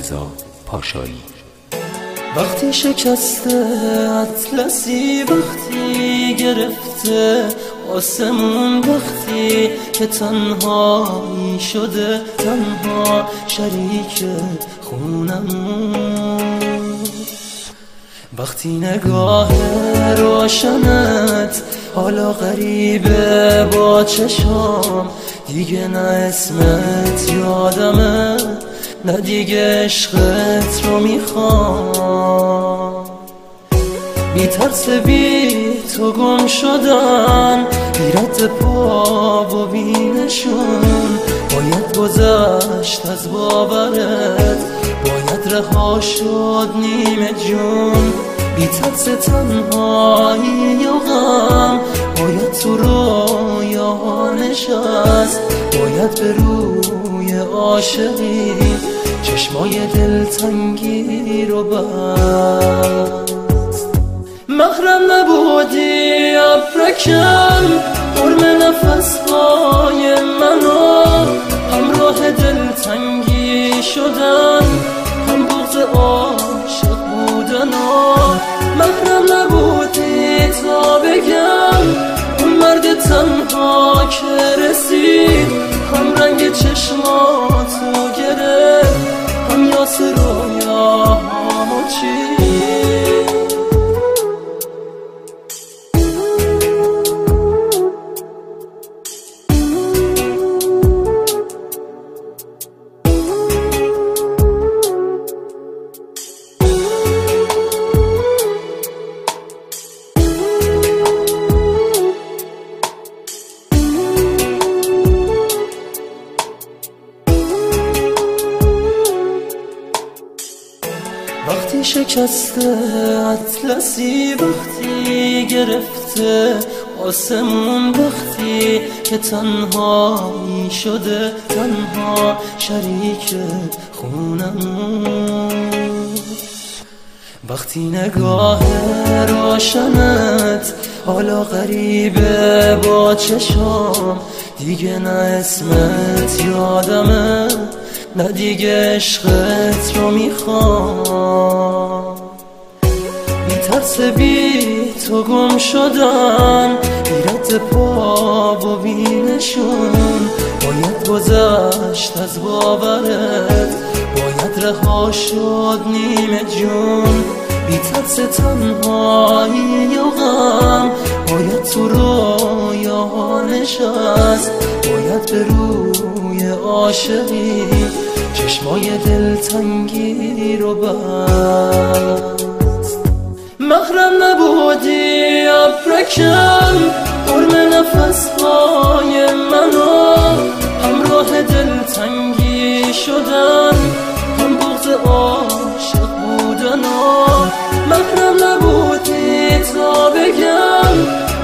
مرتضی پاشایی. وقتی شکسته اطلسی، وقتی گرفته آسمون، وقتی که تنهایی شده، تنها شریک خونمون، وقتی نگاه روشنت حالا غریبه با چشام، دیگه نه اسمت یادمه، نه دیگه عشقت رو میخوام. بی ترس بی تو گم شدن، بی رد پا و بی نشون، باید گذشت از باورت، باید رها شد نیمه جون. بی ترس تنهایی و غم، باید تو رویا نشست، باید به روی عاشقی چشمای دلتنگی رو بست. محرم نبودی ابرکم، حرم نفسهای منو، همراه دلتنگی شدن، هم بغض عاشق بودن. محرم نبودی تا بگم، اون مرد تنها که رسید، هم رنگ چشماتو گرفت، هم یاس رویاهامو چید. وقتی شکسته اطلسی، وقتی گرفته آسمون، وقتی که تنهایی شده، تنها شریک خونمون، وقتی نگاه روشنت حالا غریبه با چشام، دیگه نه اسمت یادمه، نه دیگه عشقت رو میخوام. بی ترس بی تو گم شدن، بی رد پا و بی نشون، باید گذشت از باورت، باید رها شد نیمه جون. بی ترس تنهایی و غم، باید تو رویا نشست، باید به روی عاشقی چشمای دلتنگی رو بست. محرم نبودی ابرکم، حرم نفسهای منو، همراه دلتنگی شدن، هم بغض عاشق بودن. محرم نبودی تا بگم،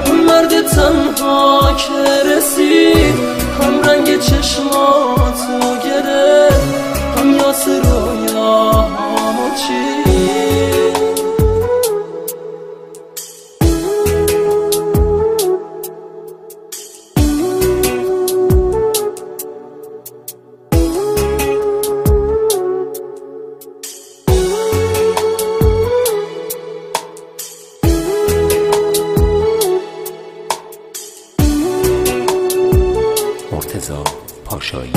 اون مرد تنها که رسید، هم رنگ چشماتو گرفت، هم یاس رویاهامو چید. مرتضی پاشایی.